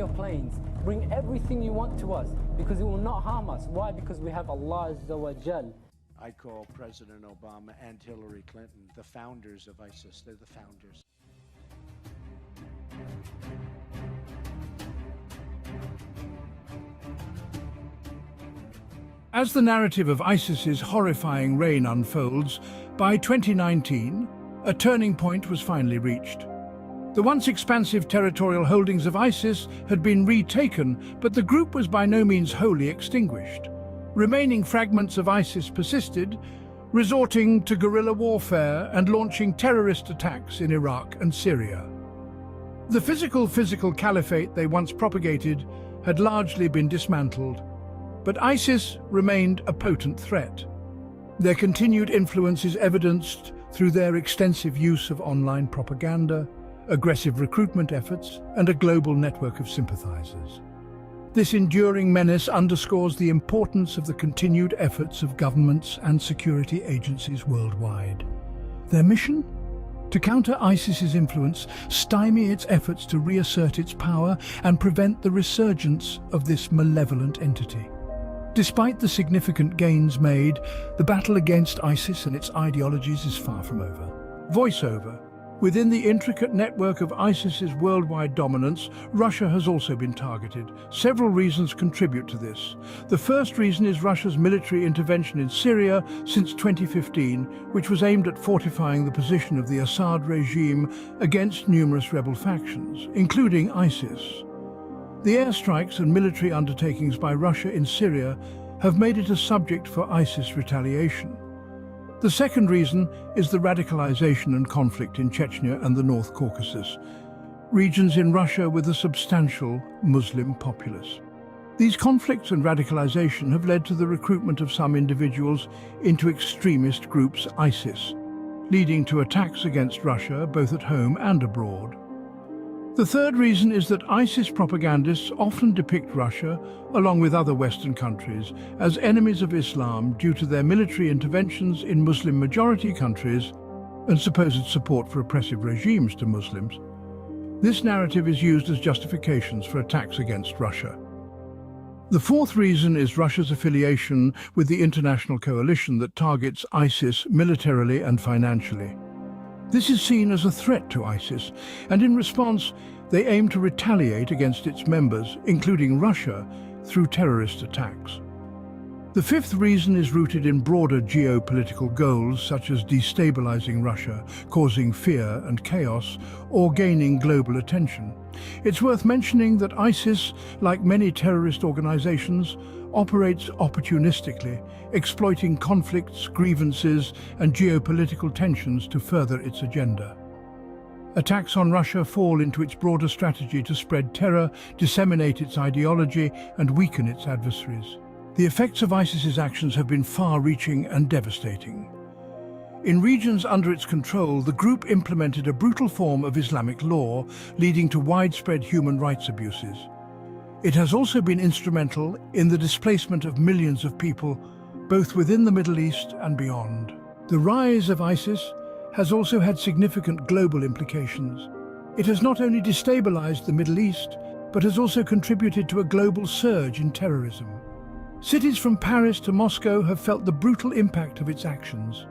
your planes, bring everything you want to us, because it will not harm us. Why? Because we have Allah Azza wa Jal. I call President Obama and Hillary Clinton the founders of ISIS. They're the founders. As the narrative of ISIS's horrifying reign unfolds, by 2019, a turning point was finally reached. The once expansive territorial holdings of ISIS had been retaken, but the group was by no means wholly extinguished. Remaining fragments of ISIS persisted, resorting to guerrilla warfare and launching terrorist attacks in Iraq and Syria. The physical caliphate they once propagated had largely been dismantled, but ISIS remained a potent threat. Their continued influence is evidenced through their extensive use of online propaganda, aggressive recruitment efforts, and a global network of sympathizers. This enduring menace underscores the importance of the continued efforts of governments and security agencies worldwide. Their mission? To counter ISIS's influence, stymie its efforts to reassert its power, and prevent the resurgence of this malevolent entity. Despite the significant gains made, the battle against ISIS and its ideologies is far from over. Voiceover. Within the intricate network of ISIS's worldwide dominance, Russia has also been targeted. Several reasons contribute to this. The first reason is Russia's military intervention in Syria since 2015, which was aimed at fortifying the position of the Assad regime against numerous rebel factions, including ISIS. The airstrikes and military undertakings by Russia in Syria have made it a subject for ISIS retaliation. The second reason is the radicalization and conflict in Chechnya and the North Caucasus, regions in Russia with a substantial Muslim populace. These conflicts and radicalization have led to the recruitment of some individuals into extremist groups ISIS, leading to attacks against Russia both at home and abroad. The third reason is that ISIS propagandists often depict Russia, along with other Western countries, as enemies of Islam due to their military interventions in Muslim-majority countries and supposed support for oppressive regimes to Muslims. This narrative is used as justifications for attacks against Russia. The fourth reason is Russia's affiliation with the international coalition that targets ISIS militarily and financially. This is seen as a threat to ISIS, and in response, they aim to retaliate against its members, including Russia, through terrorist attacks. The fifth reason is rooted in broader geopolitical goals such as destabilizing Russia, causing fear and chaos, or gaining global attention. It's worth mentioning that ISIS, like many terrorist organizations, operates opportunistically, exploiting conflicts, grievances, and geopolitical tensions to further its agenda. Attacks on Russia fall into its broader strategy to spread terror, disseminate its ideology, and weaken its adversaries. The effects of ISIS's actions have been far-reaching and devastating. In regions under its control, the group implemented a brutal form of Islamic law, leading to widespread human rights abuses. It has also been instrumental in the displacement of millions of people, both within the Middle East and beyond. The rise of ISIS has also had significant global implications. It has not only destabilized the Middle East, but has also contributed to a global surge in terrorism. Cities from Paris to Moscow have felt the brutal impact of its actions.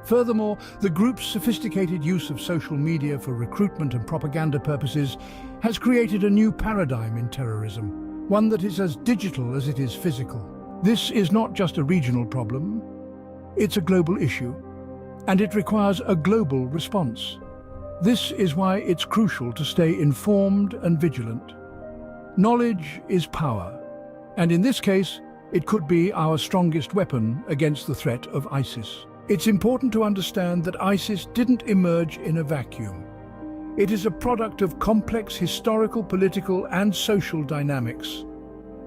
Furthermore, the group's sophisticated use of social media for recruitment and propaganda purposes has created a new paradigm in terrorism, one that is as digital as it is physical. This is not just a regional problem, it's a global issue, and it requires a global response. This is why it's crucial to stay informed and vigilant. Knowledge is power, and in this case, it could be our strongest weapon against the threat of ISIS. It's important to understand that ISIS didn't emerge in a vacuum. It is a product of complex historical, political, and social dynamics.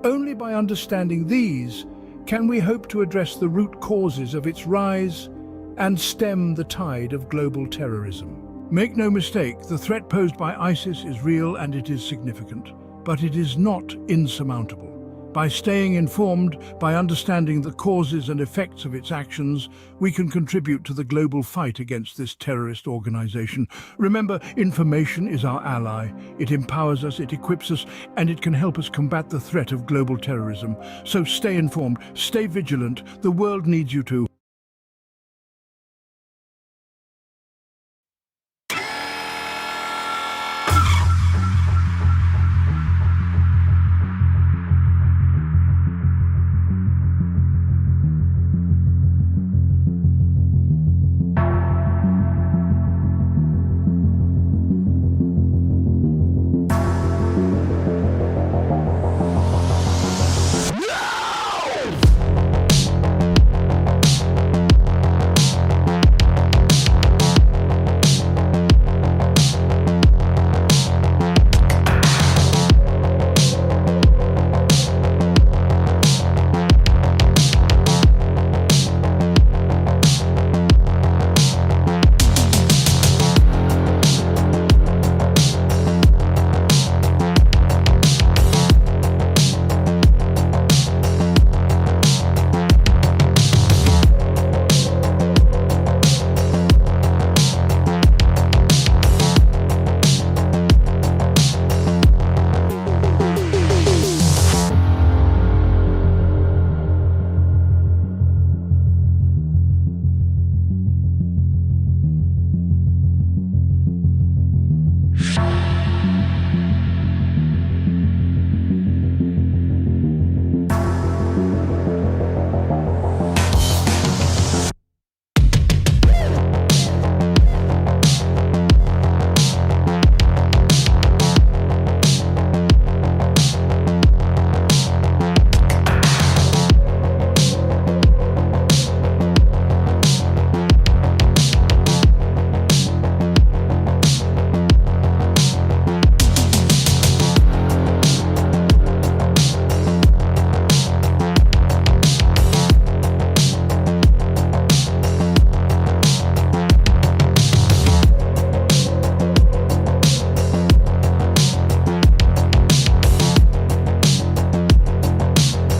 Only by understanding these can we hope to address the root causes of its rise and stem the tide of global terrorism. Make no mistake, the threat posed by ISIS is real and it is significant, but it is not insurmountable. By staying informed, by understanding the causes and effects of its actions, we can contribute to the global fight against this terrorist organization. Remember, information is our ally. It empowers us, it equips us, and it can help us combat the threat of global terrorism. So stay informed, stay vigilant. The world needs you to.